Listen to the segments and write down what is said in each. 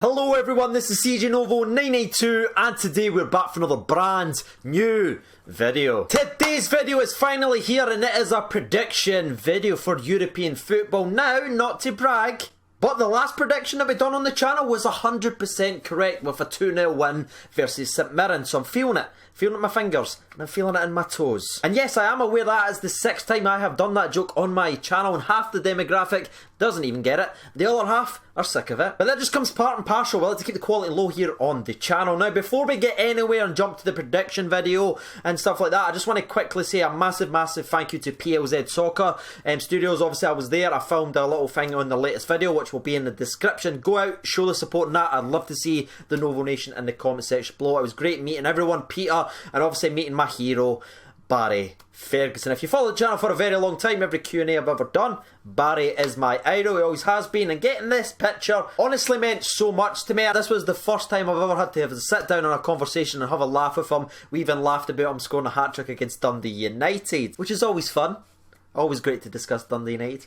Hello everyone, this is CJ Novo 982 and today we're back for another brand new video. Today's video is finally here and it is a prediction video for European football. Now, not to brag, but the last prediction that we done on the channel was 100% correct with a 2-0 win versus St Mirren, so I'm feeling it in my fingers, and I'm feeling it in my toes. And yes, I am aware that is the 6th time I have done that joke on my channel, and half the demographic doesn't even get it. The other half are sick of it. But that just comes part and parcel. We like to keep the quality low here on the channel. Now, before we get anywhere and jump to the prediction video and stuff like that, I just want to quickly say a massive thank you to PLZ Soccer Studios. Obviously, I was there. I filmed a little thing on the latest video, which will be in the description. Go out, show the support in that. I'd love to see the Novo Nation in the comment section below. It was great meeting everyone, Peter, and obviously meeting my hero, Barry Ferguson. If you follow the channel for a very long time, every Q&A I've ever done, Barry is my idol. He always has been, and getting this picture honestly meant so much to me. This was the first time I've ever had to have a sit down on a conversation and have a laugh with him. We even laughed about him scoring a hat-trick against Dundee United, which is always fun. Always great to discuss Dundee United.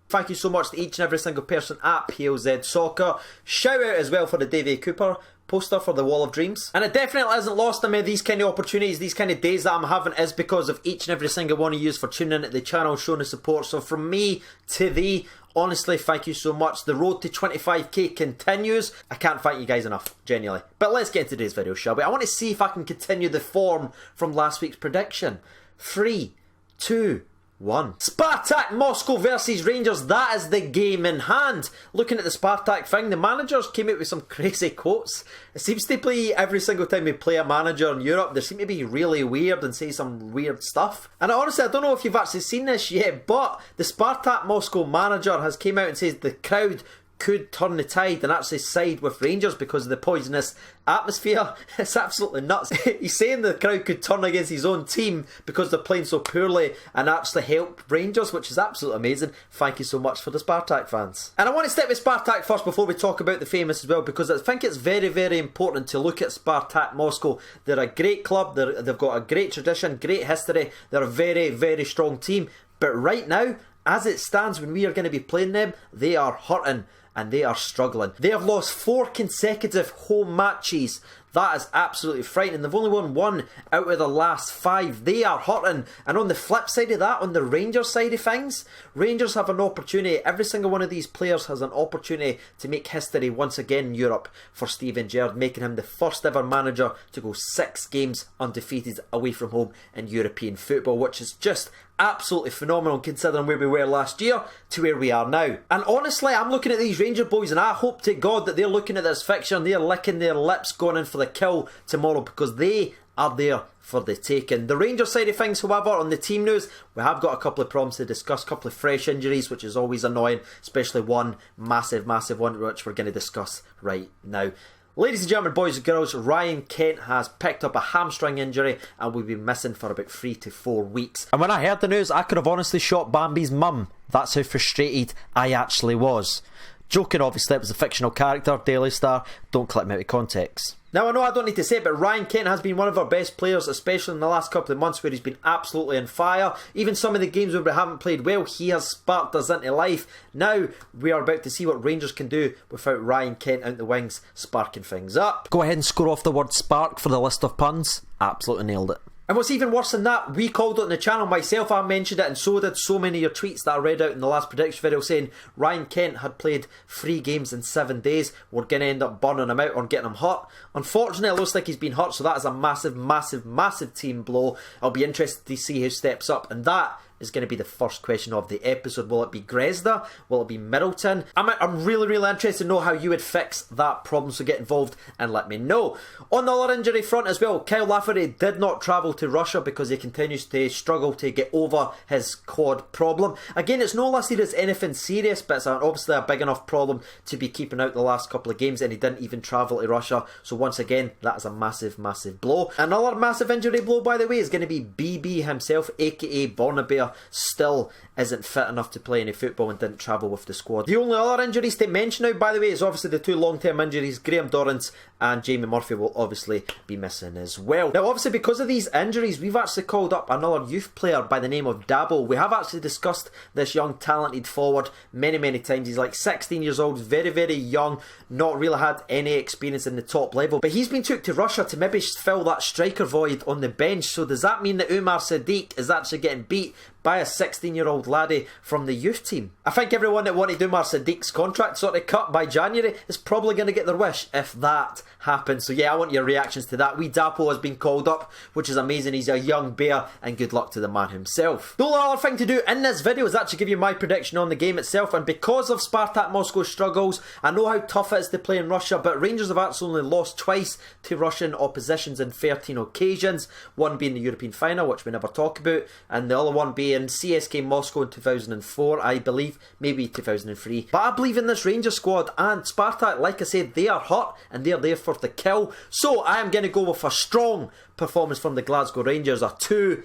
Thank you so much to each and every single person at PLZ Soccer. Shout out as well for the Davy Cooper poster for the Wall of Dreams. And it definitely isn't lost on me, these kind of opportunities, these kind of days that I'm having is because of each and every single one of you for tuning in at the channel, showing the support. So from me to thee, honestly, thank you so much. The road to 25k continues. I can't thank you guys enough, genuinely. But let's get into today's video, shall we? I want to see if I can continue the form from last week's prediction. 3, 2, 1. Spartak Moscow versus Rangers. That is the game in hand. Looking at the Spartak thing, the managers came out with some crazy quotes. It seems to be every single time we play a manager in Europe, they seem to be really weird and say some weird stuff. And honestly, I don't know if you've actually seen this yet, but the Spartak Moscow manager has came out and says the crowd could turn the tide and actually side with Rangers because of the poisonous atmosphere. It's absolutely nuts. He's saying the crowd could turn against his own team because they're playing so poorly and actually help Rangers, which is absolutely amazing. Thank you so much for the Spartak fans. And I want to start with Spartak first before we talk about the famous as well, because I think it's very important to look at Spartak Moscow. They're a great club, they've got a great tradition, great history, they're a very strong team, but right now, as it stands when we are going to be playing them, they are hurting and they are struggling. They have lost 4 consecutive home matches. That is absolutely frightening. They've only won 1 out of the last 5. They are hurting. And on the flip side of that, on the Rangers side of things, Rangers have an opportunity. Every single one of these players has an opportunity to make history once again in Europe for Steven Gerrard, making him the first ever manager to go 6 games undefeated away from home in European football, which is just absolutely phenomenal considering where we were last year to where we are now. And honestly, I'm looking at these Ranger boys and I hope to God that they're looking at this fixture and they're licking their lips going in for the kill tomorrow, because they are there for the taking. The Rangers side of things, however, on the team news, we have got a couple of problems to discuss, a couple of fresh injuries, which is always annoying, especially one massive one, which we're going to discuss right now. Ladies and gentlemen, boys and girls, Ryan Kent has picked up a hamstring injury and will be missing for about 3 to 4 weeks. And when I heard the news, I could have honestly shot Bambi's mum. That's how frustrated I actually was. Joking, obviously, it was a fictional character, Daily Star. Don't clip me out of context. Now, I know I don't need to say it, but Ryan Kent has been one of our best players, especially in the last couple of months where he's been absolutely on fire. Even some of the games where we haven't played well, he has sparked us into life. Now, we are about to see what Rangers can do without Ryan Kent out the wings, sparking things up. Go ahead and score off the word spark for the list of puns. Absolutely nailed it. And what's even worse than that, we called it on the channel, myself, I mentioned it, and so did so many of your tweets that I read out in the last prediction video saying Ryan Kent had played 3 games in 7 days. We're going to end up burning him out or getting him hurt. Unfortunately, it looks like he's been hurt, so that is a massive team blow. I'll be interested to see who steps up, and that is going to be the first question of the episode. Will it be Grezda? Will it be Middleton? I'm really interested to know how you would fix that problem, so get involved and let me know. On the other injury front as well, Kyle Lafferty did not travel to Russia because he continues to struggle to get over his quad problem. Again, it's not listed as anything serious, but it's obviously a big enough problem to be keeping out the last couple of games, and he didn't even travel to Russia. So once again, that is a massive blow. Another massive injury blow, by the way, is going to be BB himself, aka Bornabear. Still isn't fit enough to play any football and didn't travel with the squad. The only other injuries to mention now, by the way, is obviously the 2 long-term injuries, Graham Dorrans and Jamie Murphy will obviously be missing as well. Now obviously because of these injuries, we've actually called up another youth player by the name of Dabo. We have actually discussed this young talented forward many times. He's like 16 years old, very young, not really had any experience in the top level, but he's been took to Russia to maybe fill that striker void on the bench. So does that mean that Umar Sadiq is actually getting beat by a 16-year-old laddie from the youth team? I think everyone that wanted Umar Sadiq's contract sort of cut by January is probably going to get their wish if that happens. So yeah, I want your reactions to that. Wee Dapo has been called up, which is amazing. He's a young bear, and good luck to the man himself. The only other thing to do in this video is actually give you my prediction on the game itself, and because of Spartak Moscow's struggles, I know how tough it is to play in Russia, but Rangers have actually only lost twice to Russian oppositions in 13 occasions, one being the European final, which we never talk about, and the other one being CSK Moscow in 2004, I believe, maybe 2003. But I believe in this Rangers squad, and Spartak, like I said, they are hurt and they're there for the kill. So I am going to go with a strong performance from the Glasgow Rangers, a 2-0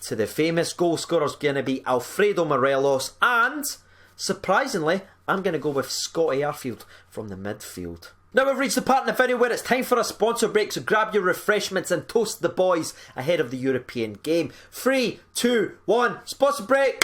to the famous. Goal scorer's going to be Alfredo Morelos, and surprisingly, I'm going to go with Scotty Arfield from the midfield. Now we've reached the part in the video where it's time for a sponsor break, so grab your refreshments and toast the boys ahead of the European game. 3, 2, 1, sponsor break!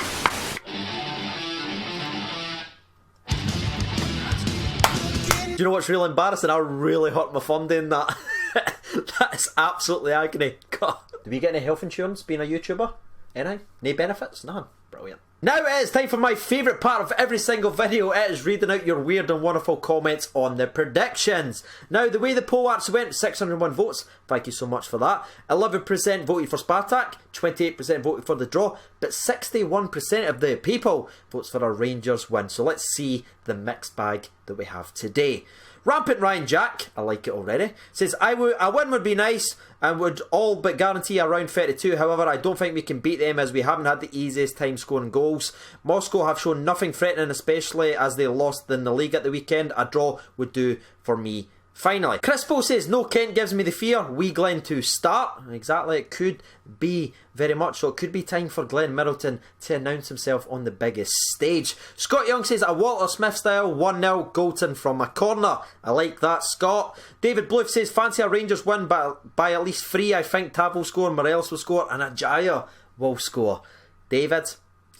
Do you know what's really embarrassing? I really hurt my thumb doing that. That is absolutely agony. God. Do we get any health insurance being a YouTuber? Any? No benefits? None. Brilliant. Now it is time for my favourite part of every single video. It is reading out your weird and wonderful comments on the predictions. Now the way the poll actually went, 601 votes, thank you so much for that. 11% voted for Spartak, 28% voted for the draw, but 61% of the people votes for a Rangers win. So let's see the mixed bag that we have today. Rampant Ryan Jack, I like it already, says, a win would be nice and would all but guarantee around 32. However, I don't think we can beat them as we haven't had the easiest time scoring goals. Moscow have shown nothing threatening, especially as they lost in the league at the weekend. A draw would do for me. Finally, Crispo says, no Kent gives me the fear. We Glenn to start. Exactly, it could be very much so. It could be time for Glenn Middleton to announce himself on the biggest stage. Scott Young says, a Walter Smith style 1-0 Goalton from a corner. I like that, Scott. David Bluff says, fancy a Rangers win by at least 3. I think Tav will score, Morelos will score, and Ajaya will score. David?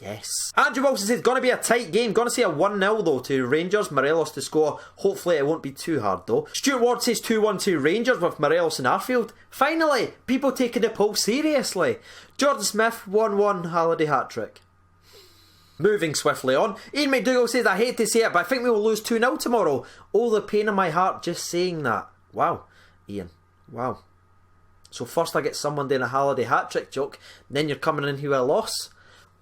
Yes. Andrew Wilson says, gonna be a tight game. Gonna see a 1-0 though to Rangers. Morelos to score. Hopefully it won't be too hard though. Stuart Ward says 2-1 to Rangers with Morelos and Arfield. Finally, people taking the poll seriously. Jordan Smith, 1-1 Halliday hat-trick. Moving swiftly on, Ian McDougall says, I hate to say it, but I think we will lose 2-0 tomorrow. Oh, the pain in my heart just saying that. Wow, Ian. Wow. So first I get someone doing a Halliday hat-trick joke, then you're coming in here with a loss.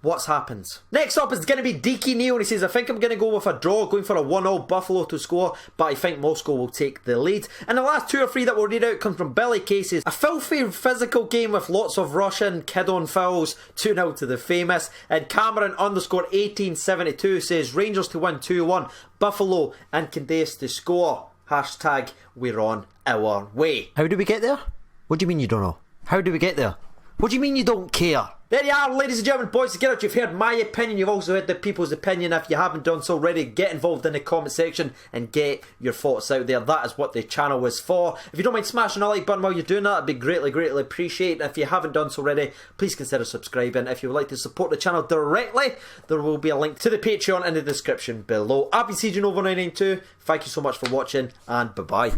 What's happened? Next up is going to be Deaky Neal, and he says, I think I'm going to go with a draw, going for a 1-0 Buffalo to score, but I think Moscow will take the lead. And the last 2 or 3 that we'll read out come from Billy Cases. A filthy physical game with lots of Russian kid-on fouls, 2-0 to the famous. And Cameron _1872 says, Rangers to win 2-1, Buffalo and Candace to score. Hashtag we're on our way. How do we get there? What do you mean you don't know? How do we get there? What do you mean you don't care? There you are, ladies and gentlemen, boys and girls. You've heard my opinion. You've also heard the people's opinion. If you haven't done so already, get involved in the comment section and get your thoughts out there. That is what the channel is for. If you don't mind smashing a like button while you're doing that, it'd be greatly appreciated. If you haven't done so already, please consider subscribing. If you would like to support the channel directly, there will be a link to the Patreon in the description below. I've been CJ Nova 992. Thank you so much for watching, and bye-bye.